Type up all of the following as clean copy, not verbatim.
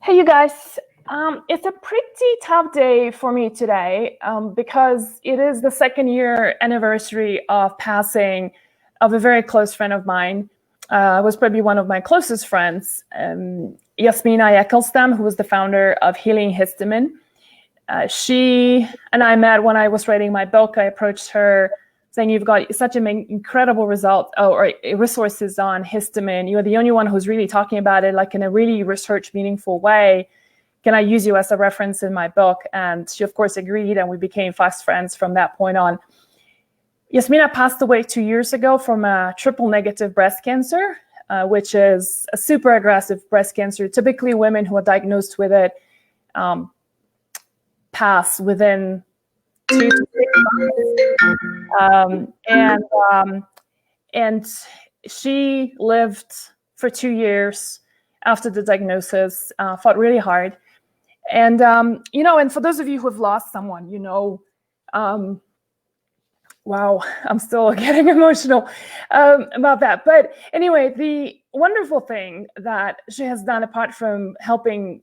Hey, you guys. It's a pretty tough day for me today because it is the 2nd-year anniversary of passing of a very close friend of mine. Was probably one of my closest friends, Yasmina Ykelenstam, who was the founder of Healing Histamine. She and I met when I was writing my book. I approached her saying, "You've got such an incredible result or resources on histamine. You're the only one who's really talking about it like in a really research meaningful way. Can I use you as a reference in my book?" And she, of course, agreed, and we became fast friends from that point on. Yasmina passed away 2 years ago from a triple-negative breast cancer, which is a super aggressive breast cancer. Typically, women who are diagnosed with it pass within 2 to 6 months. And she lived for 2 years after the diagnosis, fought really hard. And, and for those of you who have lost someone, wow, I'm still getting emotional about that. But anyway, the wonderful thing that she has done, apart from helping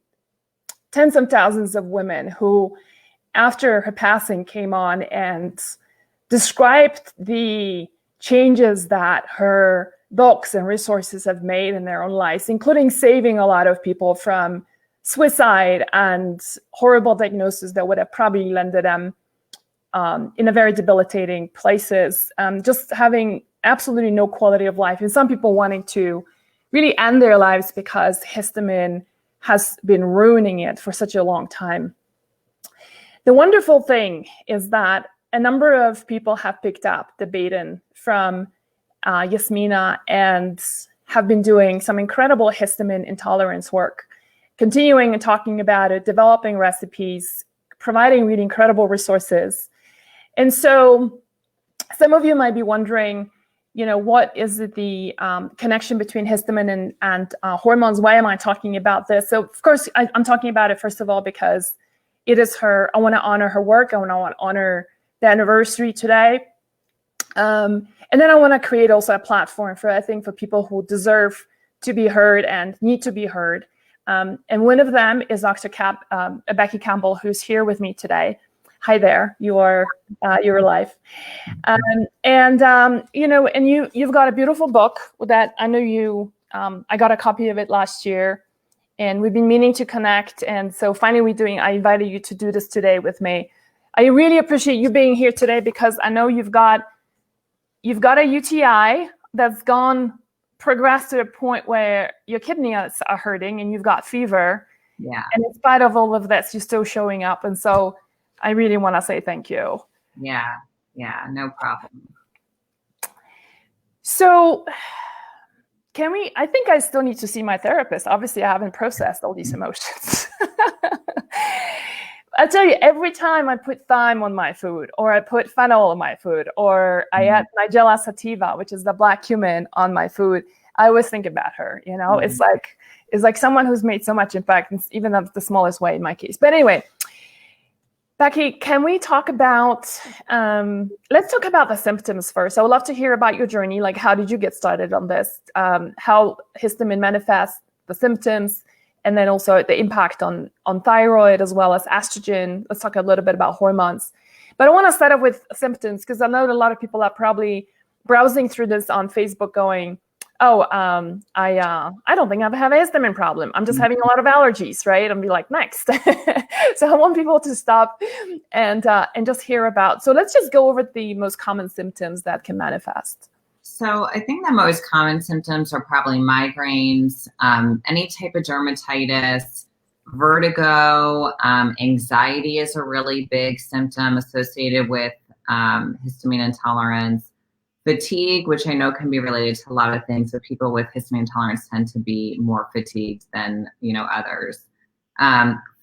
tens of thousands of women who, after her passing, came on and described the changes that her books and resources have made in their own lives, including saving a lot of people from suicide and horrible diagnoses that would have probably landed them in a very debilitating places, just having absolutely no quality of life, and some people wanting to really end their lives because histamine has been ruining it for such a long time. The wonderful thing is that a number of people have picked up the baton from Yasmina and have been doing some incredible histamine intolerance work, continuing and talking about it, developing recipes, providing really incredible resources. And so some of you might be wondering, what is the connection between histamine and hormones? Why am I talking about this? So of course, I'm talking about it, first of all, because it is I want to honor her work. I want to honor the anniversary today. And then I want to create also a platform for people who deserve to be heard and need to be heard. And one of them is Dr. Becky Campbell, who's here with me today. Hi there, you're live. And you've got a beautiful book that I know I got a copy of it last year, and we've been meaning to connect. And so finally I invited you to do this today with me. I really appreciate you being here today because I know you've got a UTI that's progressed to the point where your kidneys are hurting and you've got fever. Yeah. And in spite of all of this, you're still showing up. And so I really want to say thank you. Yeah, no problem. So I think I still need to see my therapist. Obviously, I haven't processed all these emotions. I tell you, every time I put thyme on my food, or I put fennel on my food, or I add Nigella sativa, which is the black cumin, on my food, I always think about her. It's like someone who's made so much impact, even in the smallest way in my case. But anyway, Becky, can we talk about, let's talk about the symptoms first. I would love to hear about your journey. Like, how did you get started on this? How histamine manifests, the symptoms, and then also the impact on thyroid as well as estrogen. Let's talk a little bit about hormones. But I want to start off with symptoms because I know a lot of people are probably browsing through this on Facebook going, I don't think I have a histamine problem. I'm just having a lot of allergies, right? And be like, next. So I want people to stop and just hear about. So let's just go over the most common symptoms that can manifest. So I think the most common symptoms are probably migraines, any type of dermatitis, vertigo, anxiety is a really big symptom associated with histamine intolerance, fatigue, which I know can be related to a lot of things, but people with histamine intolerance tend to be more fatigued than others.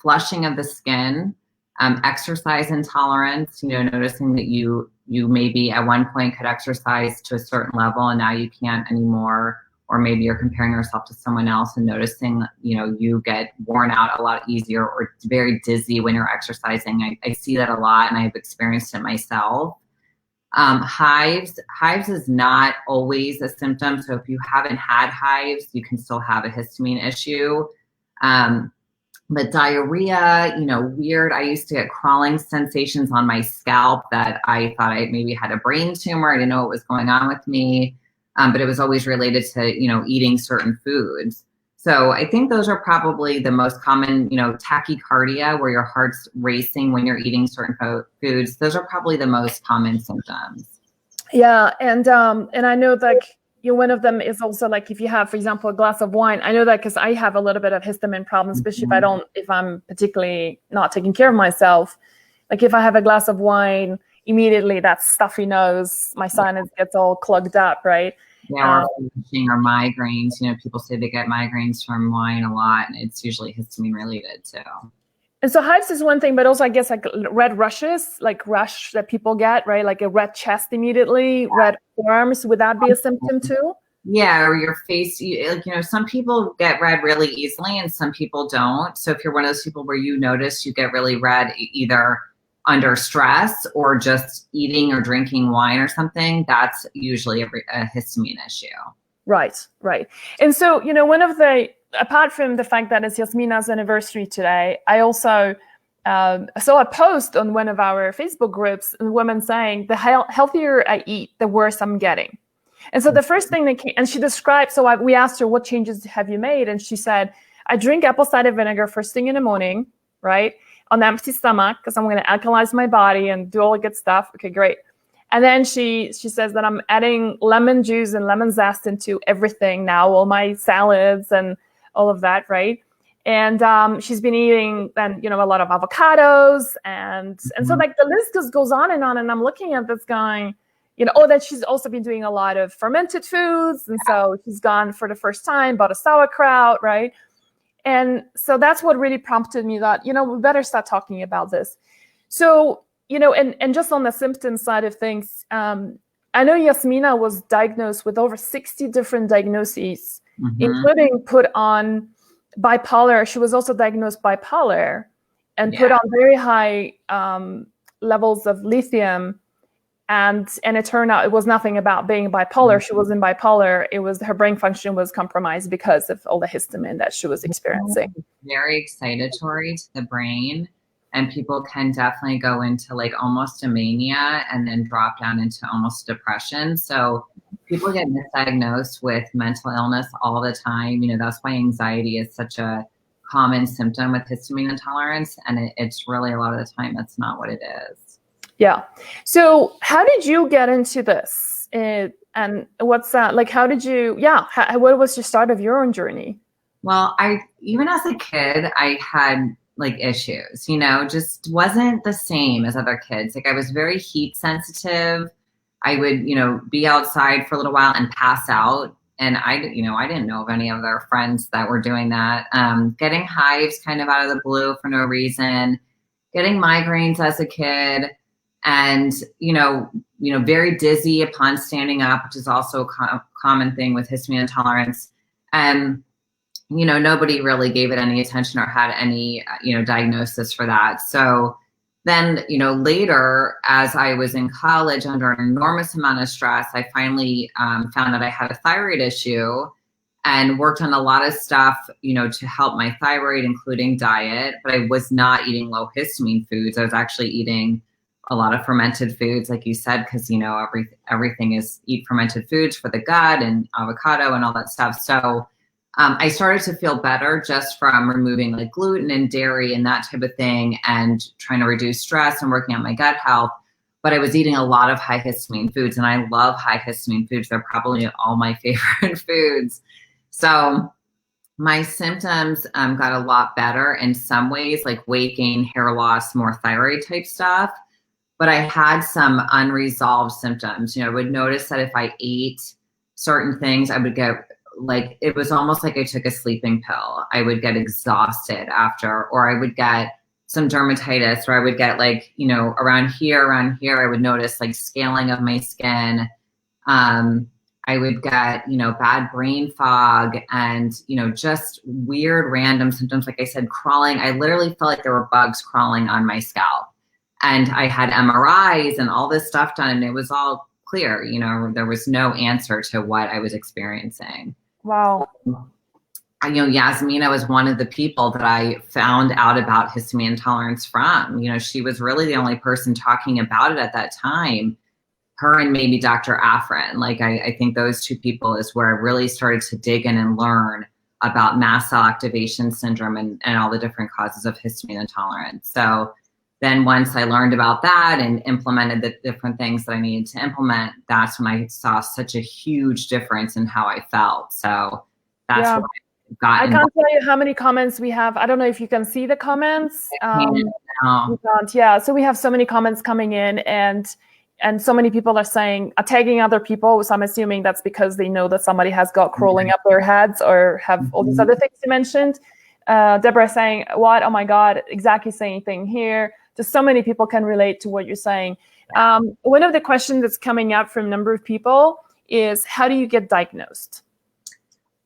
Flushing of the skin, exercise intolerance, noticing that you maybe at one point could exercise to a certain level and now you can't anymore, or maybe you're comparing yourself to someone else and noticing, you get worn out a lot easier or very dizzy when you're exercising. I see that a lot and I've experienced it myself. Hives is not always a symptom. So if you haven't had hives, you can still have a histamine issue. But diarrhea, weird. I used to get crawling sensations on my scalp that I thought I maybe had a brain tumor. I didn't know what was going on with me. But it was always related to, eating certain foods. So I think those are probably the most common, tachycardia, where your heart's racing when you're eating certain foods. Those are probably the most common symptoms. Yeah. And I know that one of them is also like, if you have, for example, a glass of wine. I know that because I have a little bit of histamine problems, especially if I'm particularly not taking care of myself. Like if I have a glass of wine, immediately that stuffy nose, my sinus gets all plugged up, right? Yeah, or migraines. People say they get migraines from wine a lot, and it's usually histamine related too. And so hives is one thing, but also I guess like red rushes, like rush that people get, right? Like a red chest immediately, red arms. Would that be a symptom too? Yeah, or your face, some people get red really easily and some people don't. So if you're one of those people where you notice you get really red either under stress or just eating or drinking wine or something, that's usually a histamine issue. Right. And so, apart from the fact that it's Yasmina's anniversary today, I also saw a post on one of our Facebook groups, a woman saying, the healthier I eat, the worse I'm getting. And so the first thing that came, and she described, we asked her, what changes have you made? And she said, I drink apple cider vinegar first thing in the morning, right? On an empty stomach, because I'm going to alkalize my body and do all the good stuff. Okay, great. And then she says that I'm adding lemon juice and lemon zest into everything now, all my salads and all of that, right? And she's been eating then, a lot of avocados and so like the list just goes on. And I'm looking at this going, that she's also been doing a lot of fermented foods. And so she's gone for the first time, bought a sauerkraut, right? And so that's what really prompted me that, we better start talking about this. So, and just on the symptom side of things, I know Yasmina was diagnosed with over 60 different diagnoses, including put on bipolar. She was also diagnosed bipolar and put on very high levels of lithium. And it turned out it was nothing about being bipolar. She wasn't bipolar. It was her brain function was compromised because of all the histamine that she was experiencing. Very excitatory to the brain. And people can definitely go into like almost a mania and then drop down into almost depression. So people get misdiagnosed with mental illness all the time. That's why anxiety is such a common symptom with histamine intolerance. And it's really a lot of the time, that's not what it is. Yeah. So how did you get into this? And what's that? Like, how did you, what was the start of your own journey? Well, even as a kid, I had like issues, just wasn't the same as other kids. Like I was very heat sensitive. I would, be outside for a little while and pass out. And I didn't know of any other friends that were doing that. Getting hives kind of out of the blue for no reason, getting migraines as a kid. And, very dizzy upon standing up, which is also a common thing with histamine intolerance. And, nobody really gave it any attention or had any, diagnosis for that. So then, later, as I was in college under an enormous amount of stress, I finally found that I had a thyroid issue and worked on a lot of stuff, to help my thyroid, including diet. But I was not eating low histamine foods. I was actually eating a lot of fermented foods, like you said, because, everything is eat fermented foods for the gut and avocado and all that stuff. So I started to feel better just from removing like gluten and dairy and that type of thing and trying to reduce stress and working on my gut health. But I was eating a lot of high histamine foods, and I love high histamine foods. They're probably all my favorite foods. So my symptoms got a lot better in some ways, like weight gain, hair loss, more thyroid type stuff. But I had some unresolved symptoms. I would notice that if I ate certain things, I would get like, it was almost like I took a sleeping pill. I would get exhausted after, or I would get some dermatitis, or I would get like, around here, I would notice like scaling of my skin. I would get, bad brain fog and, just weird random symptoms. Like I said, crawling. I literally felt like there were bugs crawling on my scalp. And I had MRIs and all this stuff done, and it was all clear. There was no answer to what I was experiencing. Wow. Yasmina was one of the people that I found out about histamine intolerance from. She was really the only person talking about it at that time. Her and maybe Dr. Afrin. Like, I think those two people is where I really started to dig in and learn about mast cell activation syndrome and all the different causes of histamine intolerance. So then once I learned about that and implemented the different things that I needed to implement, that's when I saw such a huge difference in how I felt. So that's why I got involved. Can't tell you how many comments we have. I don't know if you can see the comments. You can't. Yeah. So we have so many comments coming in, and so many people are saying, tagging other people. So I'm assuming that's because they know that somebody has got crawling up their heads or have all these other things you mentioned. Deborah saying, what? Oh my God, exactly same thing here. Just so many people can relate to what you're saying. One of the questions that's coming up from a number of people is, how do you get diagnosed?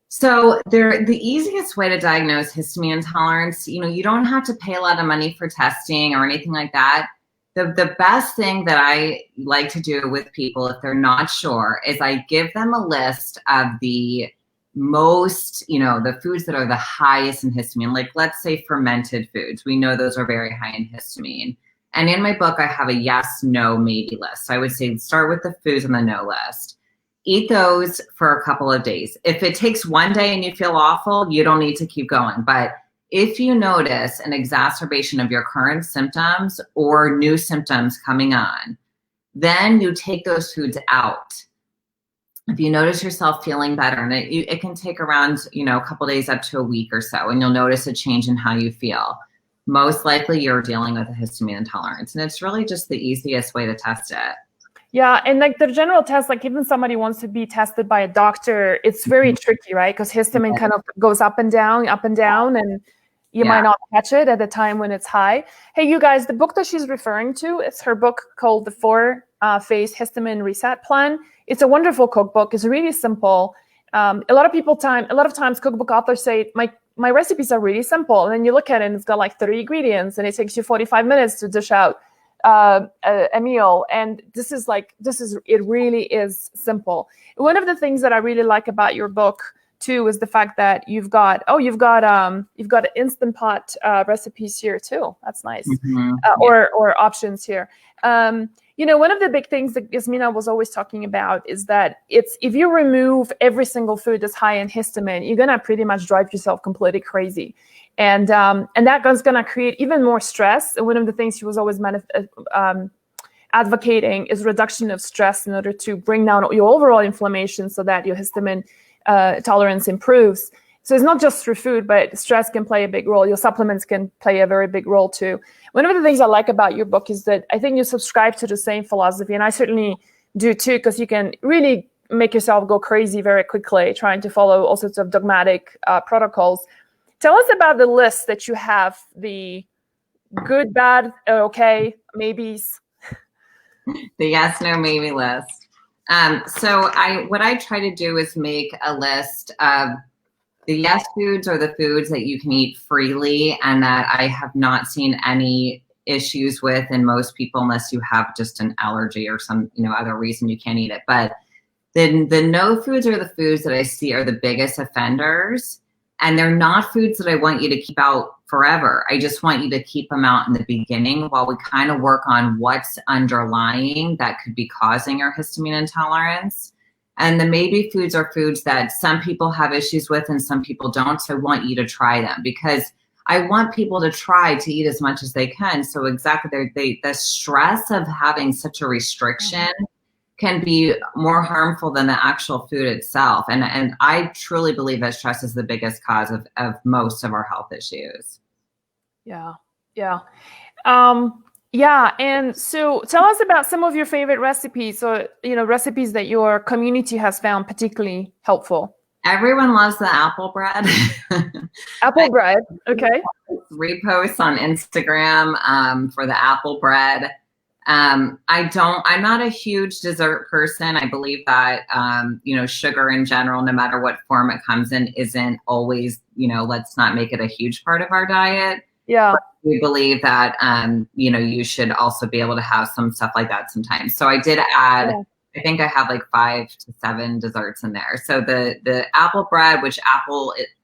So the easiest way to diagnose histamine intolerance, you don't have to pay a lot of money for testing or anything like that. The best thing that I like to do with people, if they're not sure, is I give them a list of the most, the foods that are the highest in histamine. Like, let's say fermented foods. We know those are very high in histamine. And in my book, I have a yes, no, maybe list. So I would say start with the foods on the no list. Eat those for a couple of days. If it takes one day and you feel awful, you don't need to keep going. But if you notice an exacerbation of your current symptoms or new symptoms coming on, then you take those foods out. If you notice yourself feeling better, and it can take around, a couple days up to a week or so, and you'll notice a change in how you feel, most likely you're dealing with a histamine intolerance. And it's really just the easiest way to test it. Yeah, and like the general test, like even somebody wants to be tested by a doctor, it's very tricky, right? Because histamine kind of goes up and down, and you might not catch it at the time when it's high. Hey, you guys, the book that she's referring to, it's her book called The 4-Phase Histamine Reset Plan. It's a wonderful cookbook. It's really simple. A lot of times cookbook authors say, my recipes are really simple. And then you look at it and it's got like 30 ingredients and it takes you 45 minutes to dish out a meal. And it really is simple. One of the things that I really like about your book too is the fact that you've got Instant Pot recipes here too. That's nice. Or options here. One of the big things that Yasmina was always talking about is that if you remove every single food that's high in histamine, you're gonna pretty much drive yourself completely crazy, and that's gonna create even more stress. And one of the things she was always advocating is reduction of stress in order to bring down your overall inflammation so that your histamine tolerance improves. So it's not just through food, but stress can play a big role. Your supplements can play a very big role too. One of the things I like about your book is that I think you subscribe to the same philosophy, and I certainly do too, because you can really make yourself go crazy very quickly trying to follow all sorts of dogmatic protocols. Tell us about the list that you have, the good, bad, okay, maybes. The yes, no, maybe list. So what I try to do is make a list of the yes foods are the foods that you can eat freely and that I have not seen any issues with in most people, unless you have just an allergy or some other reason you can't eat it. But then the no foods are the foods that I see are the biggest offenders, and they're not foods that I want you to keep out forever. I just want you to keep them out in the beginning while we kind of work on what's underlying that could be causing our histamine intolerance. And the maybe foods are foods that some people have issues with and some people don't. So I want you to try them because I want people to try to eat as much as they can. So exactly, the stress of having such a restriction can be more harmful than the actual food itself. And I truly believe that stress is the biggest cause of most of our health issues. Yeah. And so tell us about some of your favorite recipes or, recipes that your community has found particularly helpful. Everyone loves the apple bread. Apple bread. Okay. Reposts on Instagram for the apple bread. I'm not a huge dessert person. I believe that, sugar in general, no matter what form it comes in, isn't always, let's not make it a huge part of our diet. Yeah. But we believe that, you should also be able to have some stuff like that sometimes. So I did add I think I have like 5 to 7 desserts in there. So the apple bread, which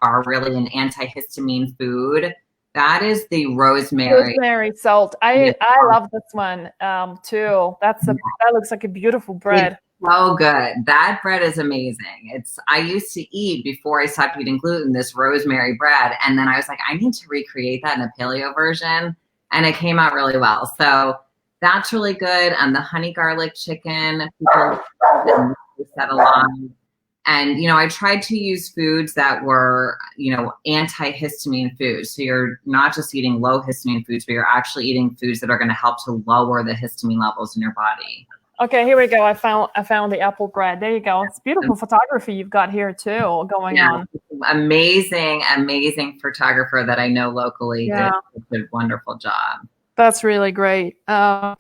are really an antihistamine food, that is the rosemary. Rosemary salt. I love this one too. That looks like a beautiful bread. So good. That bread is amazing. I used to eat, before I stopped eating gluten, this rosemary bread. And then I was like, I need to recreate that in a paleo version. And it came out really well. So that's really good. And the honey garlic chicken, people said a lot. And, I tried to use foods that were, antihistamine foods. So you're not just eating low histamine foods, but you're actually eating foods that are going to help to lower the histamine levels in your body. Okay, here we go. I found the apple bread. There you go. It's beautiful photography you've got here too going on. Amazing photographer that I know locally did a wonderful job. That's really great. Oh,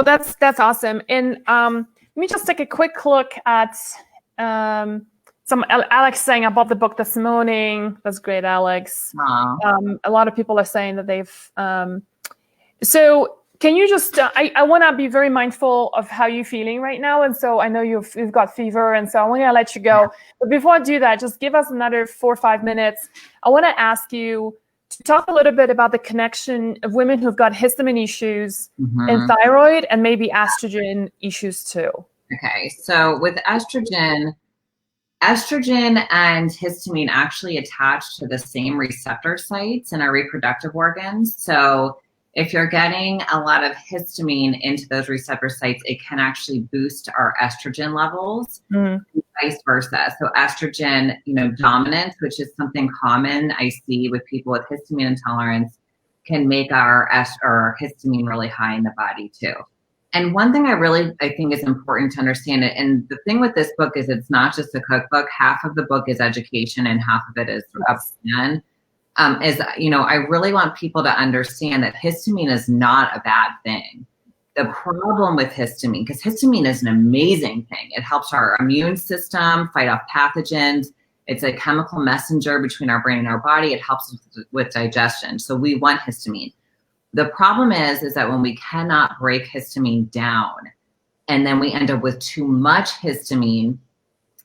that's awesome. And let me just take a quick look at some Alex saying I bought the book this morning. That's great, Alex. A lot of people are saying that they've. So can you just? I want to be very mindful of how you're feeling right now, and so I know you've got fever, and so I want to let you go. But before I do that, just give us another 4 or 5 minutes. I want to ask you to talk a little bit about the connection of women who've got histamine issues and thyroid, and maybe estrogen issues too. Okay, so with estrogen and histamine actually attach to the same receptor sites in our reproductive organs. So if you're getting a lot of histamine into those receptor sites, it can actually boost our estrogen levels, and vice versa. So estrogen, dominance, which is something common I see with people with histamine intolerance, can make our histamine really high in the body too. And one thing I think is important to understand it, and the thing with this book is it's not just a cookbook. Half of the book is education and half of it is a plan. I really want people to understand that histamine is not a bad thing. The problem with histamine, because histamine is an amazing thing. It helps our immune system fight off pathogens. It's a chemical messenger between our brain and our body. It helps with digestion. So we want histamine. The problem is that when we cannot break histamine down, and then we end up with too much histamine,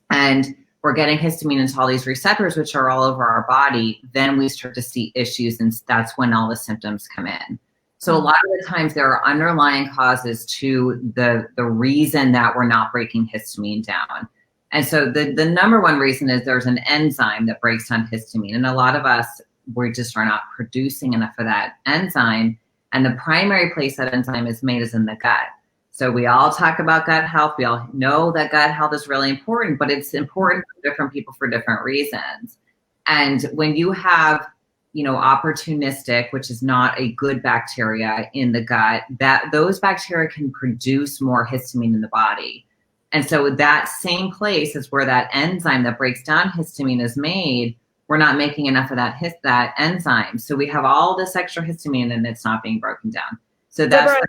and we're getting histamine into all these receptors, which are all over our body, then we start to see issues, and that's when all the symptoms come in. So a lot of the times there are underlying causes to the reason that we're not breaking histamine down. And so the number one reason is there's an enzyme that breaks down histamine. And a lot of us, we just are not producing enough of that enzyme. And the primary place that enzyme is made is in the gut. So we all talk about gut health. We all know that gut health is really important, but it's important for different people for different reasons. And when you have, opportunistic, which is not a good bacteria in the gut, that those bacteria can produce more histamine in the body. And so that same place is where that enzyme that breaks down histamine is made. We're not making enough of that enzyme. So we have all this extra histamine and it's not being broken down. So that's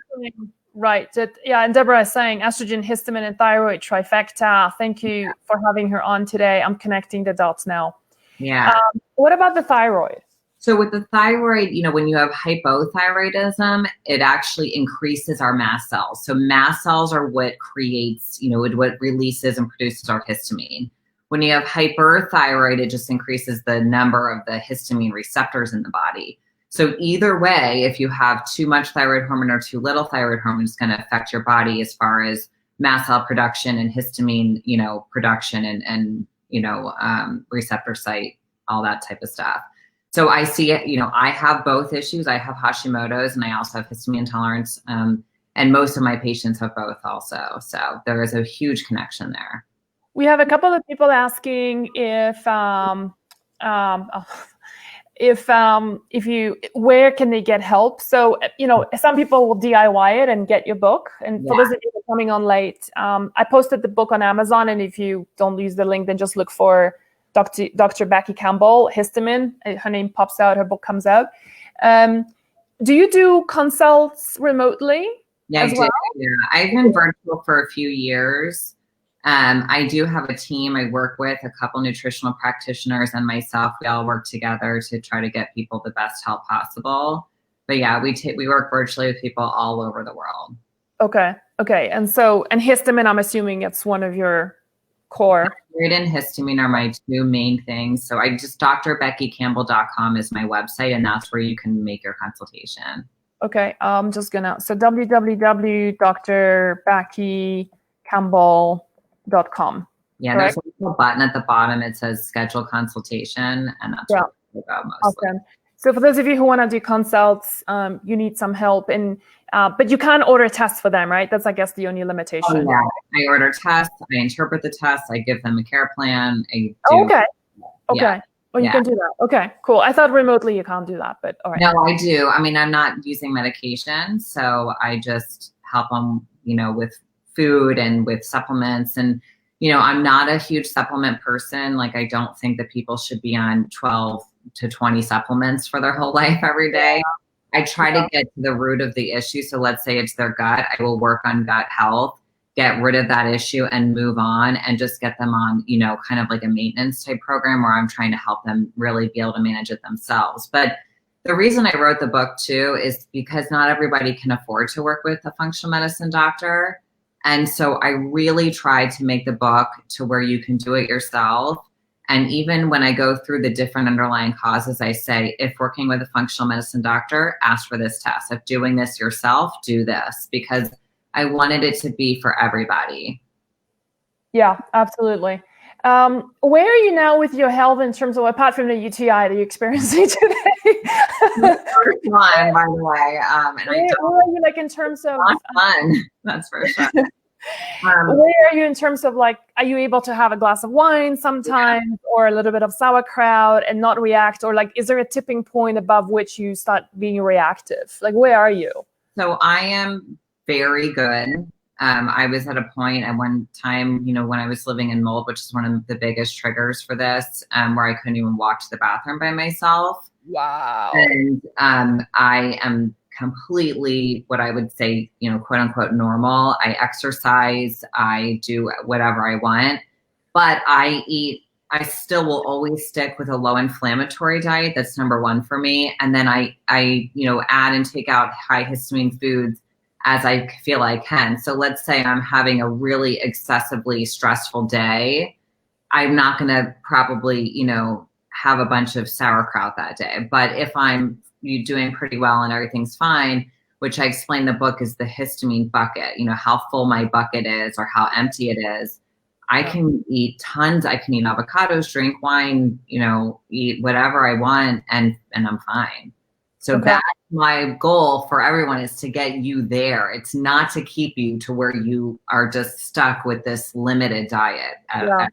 right. And Deborah is saying estrogen, histamine, and thyroid trifecta. Thank you for having her on today. I'm connecting the dots now. Yeah. What about the thyroid? So with the thyroid, when you have hypothyroidism, it actually increases our mast cells. So mast cells are what creates, what releases and produces our histamine. When you have hyperthyroid, it just increases the number of the histamine receptors in the body. So either way, if you have too much thyroid hormone or too little thyroid hormone, it's going to affect your body as far as mast cell production and histamine, production and receptor site, all that type of stuff. So I see it, I have both issues. I have Hashimoto's and I also have histamine intolerance. And most of my patients have both also. So there is a huge connection there. We have a couple of people asking where can they get help? So, some people will DIY it and get your book. And for those of you coming on late, I posted the book on Amazon. And if you don't use the link, then just look for Dr. Becky Campbell, Histamine. Her name pops out, her book comes out. Do you do consults remotely? Yeah, I do. Yeah. I've been virtual for a few years. I do have a team I work with, a couple nutritional practitioners and myself. We all work together to try to get people the best help possible. But yeah, we work virtually with people all over the world. Okay. Okay. And histamine, I'm assuming it's one of your core. Thyroid and histamine are my two main things. So drbeckycampbell.com is my website, and that's where you can make your consultation. Okay. I'm just gonna, so www.drbeckycampbell.com. Yeah, there's a little button at the bottom. It says schedule consultation, and that's where we go mostly. Awesome. So for those of you who want to do consults, you need some help, but you can't order tests for them, right? That's, I guess, the only limitation. Oh, yeah. I order tests. I interpret the tests. I give them a care plan. Okay. Yeah. Well, you can do that. Okay, cool. I thought remotely you can't do that, but all right. No, I do. I mean, I'm not using medication, so I just help them, with food and with supplements. And, I'm not a huge supplement person. Like, I don't think that people should be on 12 to 20 supplements for their whole life every day. I try to get to the root of the issue. So let's say it's their gut. I will work on gut health, get rid of that issue and move on, and just get them on, kind of like a maintenance type program where I'm trying to help them really be able to manage it themselves. But the reason I wrote the book too is because not everybody can afford to work with a functional medicine doctor. And so I really tried to make the book to where you can do it yourself. And even when I go through the different underlying causes, I say, if working with a functional medicine doctor, ask for this test. If doing this yourself, do this, because I wanted it to be for everybody. Yeah, absolutely. Where are you now with your health in terms of, apart from the UTI that you're experiencing today? The first one, by the way. Where are you like in terms of fun? That's for sure. Where are you in terms of like, are you able to have a glass of wine sometimes or a little bit of sauerkraut and not react? Or like, is there a tipping point above which you start being reactive? Like, where are you? So I am very good. I was at a point at one time, when I was living in mold, which is one of the biggest triggers for this, where I couldn't even walk to the bathroom by myself. Wow. And I am completely what I would say, quote unquote normal. I exercise, I do whatever I want, but I still will always stick with a low inflammatory diet. That's number one for me. And then I add and take out high histamine foods as I feel I can. So let's say I'm having a really excessively stressful day. I'm not going to probably, have a bunch of sauerkraut that day. But if I'm doing pretty well and everything's fine, which I explain in the book is the histamine bucket, how full my bucket is or how empty it is. I can eat tons. I can eat avocados, drink wine, eat whatever I want, and I'm fine. So that's my goal for everyone, is to get you there. It's not to keep you to where you are just stuck with this limited diet. Yeah.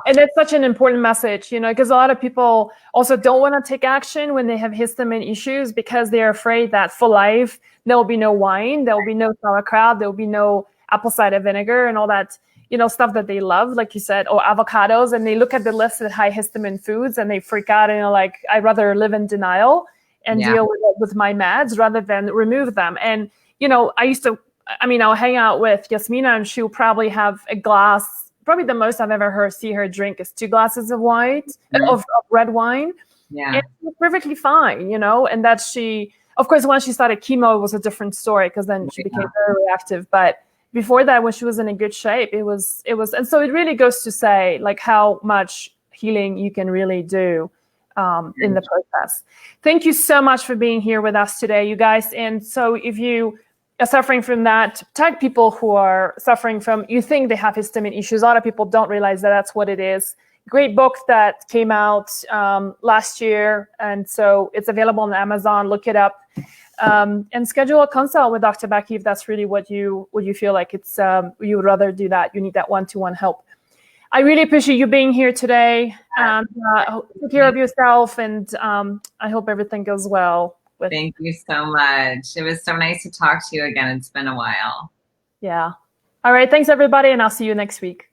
And it's such an important message, because a lot of people also don't want to take action when they have histamine issues because they're afraid that for life, there will be no wine, there will be no sauerkraut, there will be no apple cider vinegar and all that, stuff that they love, like you said, or avocados. And they look at the list of high histamine foods and they freak out and like, I'd rather live in denial and deal with my meds rather than remove them. And, I'll hang out with Yasmina and she'll probably have a glass, probably the most I've ever see her drink is 2 glasses of of red wine. Yeah. And it's perfectly fine, and that of course, when she started chemo, it was a different story because then she became very reactive. But before that, when she was in a good shape, it was, and so it really goes to say like how much healing you can really do in the process. Thank you so much for being here with us today, you guys. And so if you are suffering from that, tag people who are suffering from, you think they have histamine issues. A lot of people don't realize that that's what it is. Great book that came out last year. And so it's available on Amazon. Look it up and schedule a consult with Dr. Becky if that's really what you feel like it's, you would rather do that. You need that one-to-one help. I really appreciate you being here today. Take care of yourself, and I hope everything goes well. Thank you so much. It was so nice to talk to you again. It's been a while. Yeah. All right. Thanks, everybody, and I'll see you next week.